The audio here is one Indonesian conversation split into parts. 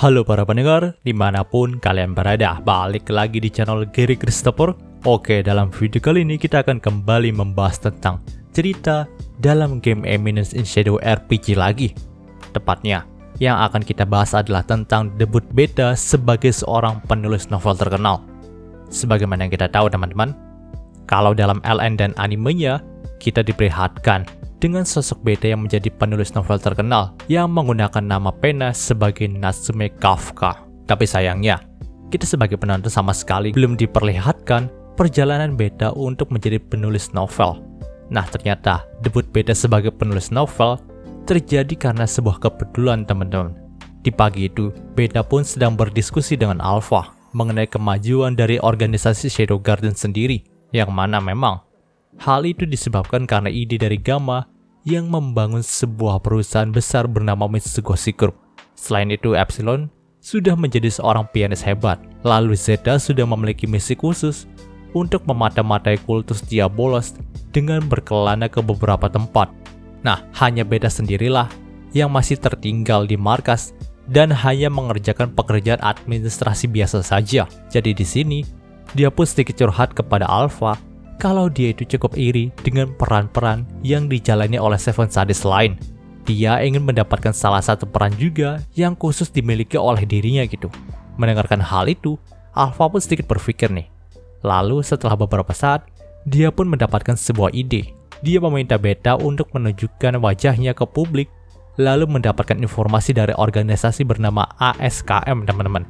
Halo para pendengar, dimanapun kalian berada, balik lagi di channel Gary Christopher. Oke, dalam video kali ini kita akan kembali membahas tentang cerita dalam game Eminence in Shadow RPG lagi. Tepatnya, yang akan kita bahas adalah tentang debut beta sebagai seorang penulis novel terkenal. Sebagaimana yang kita tahu teman-teman, kalau dalam LN dan animenya, kita diperlihatkan dengan sosok beta yang menjadi penulis novel terkenal yang menggunakan nama pena sebagai Natsume Kafka. Tapi sayangnya, kita sebagai penonton sama sekali belum diperlihatkan perjalanan beta untuk menjadi penulis novel. Nah, ternyata debut beta sebagai penulis novel terjadi karena sebuah kebetulan teman-teman. Di pagi itu, beta pun sedang berdiskusi dengan Alpha mengenai kemajuan dari organisasi Shadow Garden sendiri, yang mana memang hal itu disebabkan karena ide dari Gamma yang membangun sebuah perusahaan besar bernama Mitsugoshi Group. Selain itu, Epsilon sudah menjadi seorang pianis hebat, lalu Zeta sudah memiliki misi khusus untuk memata-matai kultus Diabolos dengan berkelana ke beberapa tempat. Nah, hanya Beta sendirilah yang masih tertinggal di markas dan hanya mengerjakan pekerjaan administrasi biasa saja. Jadi di sini, dia pun sedikit curhat kepada Alpha kalau dia itu cukup iri dengan peran-peran yang dijalani oleh Seven Sadis lain. Dia ingin mendapatkan salah satu peran juga yang khusus dimiliki oleh dirinya gitu. Mendengarkan hal itu, Alpha pun sedikit berpikir nih. Lalu setelah beberapa saat, dia pun mendapatkan sebuah ide. Dia meminta Beta untuk menunjukkan wajahnya ke publik, lalu mendapatkan informasi dari organisasi bernama ASKM teman-teman,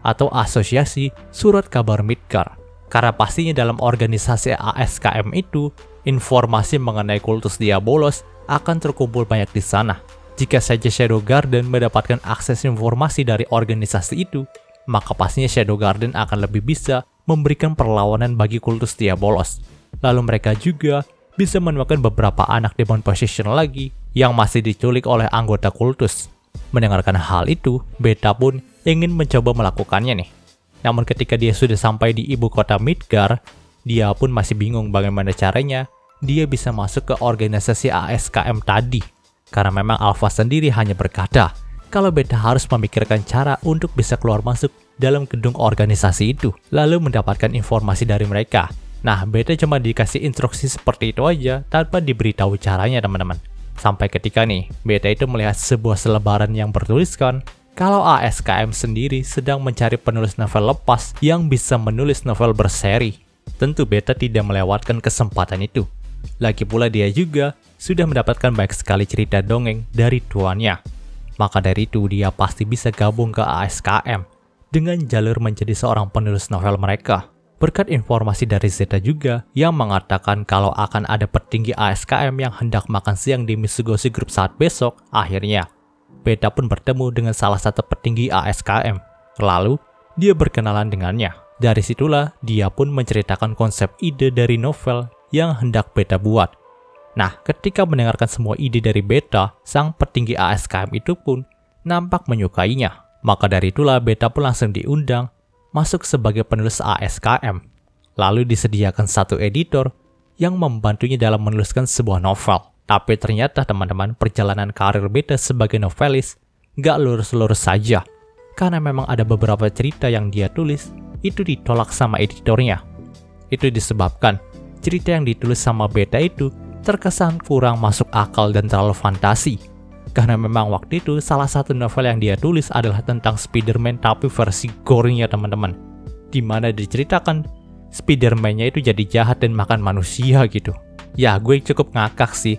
atau Asosiasi Surat Kabar Midgar. Karena pastinya dalam organisasi ASKM itu, informasi mengenai kultus Diabolos akan terkumpul banyak di sana. Jika saja Shadow Garden mendapatkan akses informasi dari organisasi itu, maka pastinya Shadow Garden akan lebih bisa memberikan perlawanan bagi kultus Diabolos. Lalu mereka juga bisa menemukan beberapa anak Demon Possession lagi yang masih diculik oleh anggota kultus. Mendengarkan hal itu, Beta pun ingin mencoba melakukannya nih. Namun ketika dia sudah sampai di ibu kota Midgar, dia pun masih bingung bagaimana caranya dia bisa masuk ke organisasi ASKM tadi. Karena memang Alpha sendiri hanya berkata kalau Beta harus memikirkan cara untuk bisa keluar masuk dalam gedung organisasi itu, lalu mendapatkan informasi dari mereka. Nah, Beta cuma dikasih instruksi seperti itu aja tanpa diberitahu caranya teman-teman. Sampai ketika nih, Beta itu melihat sebuah selebaran yang bertuliskan kalau ASKM sendiri sedang mencari penulis novel lepas yang bisa menulis novel berseri. Tentu Beta tidak melewatkan kesempatan itu. Lagi pula dia juga sudah mendapatkan banyak sekali cerita dongeng dari tuannya. Maka dari itu dia pasti bisa gabung ke ASKM dengan jalur menjadi seorang penulis novel mereka. Berkat informasi dari Zeta juga yang mengatakan kalau akan ada petinggi ASKM yang hendak makan siang di Mitsugoshi Group saat besok, akhirnya Beta pun bertemu dengan salah satu petinggi ASKM. Lalu, dia berkenalan dengannya. Dari situlah, dia pun menceritakan konsep ide dari novel yang hendak Beta buat. Nah, ketika mendengarkan semua ide dari Beta, sang petinggi ASKM itu pun nampak menyukainya. Maka dari itulah, Beta pun langsung diundang masuk sebagai penulis ASKM. Lalu disediakan satu editor yang membantunya dalam menuliskan sebuah novel. Tapi ternyata teman-teman, perjalanan karir Beta sebagai novelis gak lurus-lurus saja. Karena memang ada beberapa cerita yang dia tulis, itu ditolak sama editornya. Itu disebabkan cerita yang ditulis sama Beta itu terkesan kurang masuk akal dan terlalu fantasi. Karena memang waktu itu salah satu novel yang dia tulis adalah tentang Spider-Man tapi versi gore-nya teman-teman. Dimana diceritakan Spider-Man-nya itu jadi jahat dan makan manusia gitu. Ya, gue cukup ngakak sih.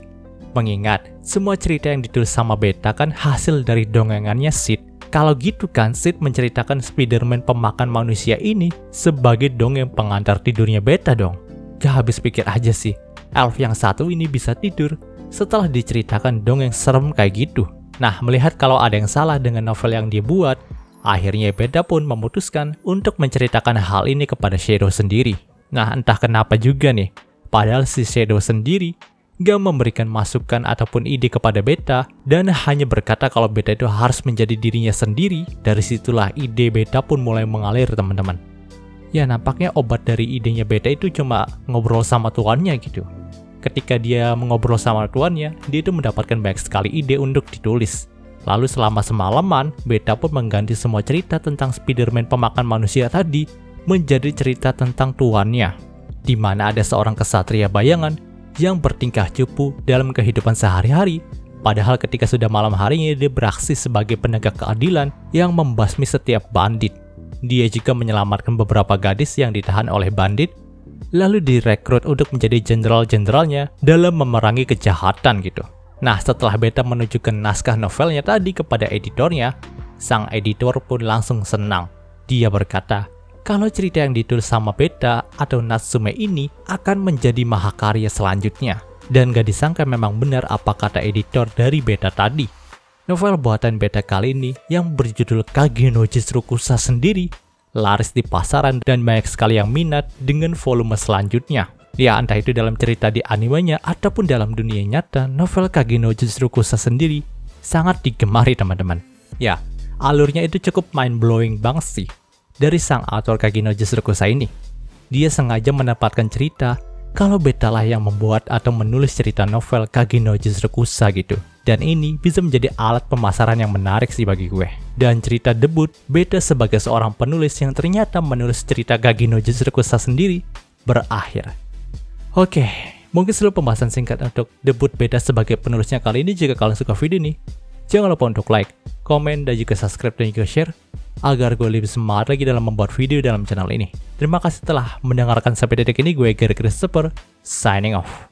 Mengingat, semua cerita yang ditulis sama Beta kan hasil dari dongengannya Sid. Kalau gitu kan, Sid menceritakan Spider-Man pemakan manusia ini sebagai dongeng pengantar tidurnya Beta dong. Gak habis pikir aja sih, elf yang satu ini bisa tidur setelah diceritakan dongeng serem kayak gitu. Nah, melihat kalau ada yang salah dengan novel yang dia buat, akhirnya Beta pun memutuskan untuk menceritakan hal ini kepada Shadow sendiri. Nah, entah kenapa juga nih, padahal si Shadow sendiri gak memberikan masukan ataupun ide kepada Beta dan hanya berkata kalau Beta itu harus menjadi dirinya sendiri. Dari situlah ide Beta pun mulai mengalir teman-teman. Ya, nampaknya obat dari idenya Beta itu cuma ngobrol sama tuannya gitu. Ketika dia mengobrol sama tuannya, dia itu mendapatkan banyak sekali ide untuk ditulis. Lalu selama semalaman, Beta pun mengganti semua cerita tentang Spider-Man pemakan manusia tadi menjadi cerita tentang tuannya, di mana ada seorang kesatria bayangan yang bertingkah cupu dalam kehidupan sehari-hari, padahal ketika sudah malam harinya dia beraksi sebagai penegak keadilan yang membasmi setiap bandit. Dia juga menyelamatkan beberapa gadis yang ditahan oleh bandit, lalu direkrut untuk menjadi jenderal-jenderalnya dalam memerangi kejahatan gitu. Nah, setelah Beta menunjukkan naskah novelnya tadi kepada editornya, sang editor pun langsung senang. Dia berkata, kalau cerita yang ditulis sama Beta atau Natsume ini akan menjadi mahakarya selanjutnya. Dan gak disangka memang benar apa kata editor dari Beta tadi. Novel buatan Beta kali ini yang berjudul Kage no Jitsurukusa sendiri laris di pasaran dan banyak sekali yang minat dengan volume selanjutnya. Ya, entah itu dalam cerita di animenya ataupun dalam dunia nyata, novel Kage no Jitsurukusa sendiri sangat digemari teman-teman. Ya, alurnya itu cukup mind-blowing banget sih. Dari sang author Kage no Jitsurukusa ini, dia sengaja menempatkan cerita kalau Beta lah yang membuat atau menulis cerita novel Kage no Jitsurukusa gitu. Dan ini bisa menjadi alat pemasaran yang menarik sih bagi gue. Dan cerita debut Beta sebagai seorang penulis yang ternyata menulis cerita Kage no Jitsurukusa sendiri berakhir. Oke, mungkin selalu pembahasan singkat untuk debut Beta sebagai penulisnya kali ini. Jika kalian suka video ini, jangan lupa untuk like, komen, dan juga subscribe dan juga share agar gue lebih semangat lagi dalam membuat video dalam channel ini. Terima kasih telah mendengarkan sampai detik ini. Gue Gary Christopher, signing off.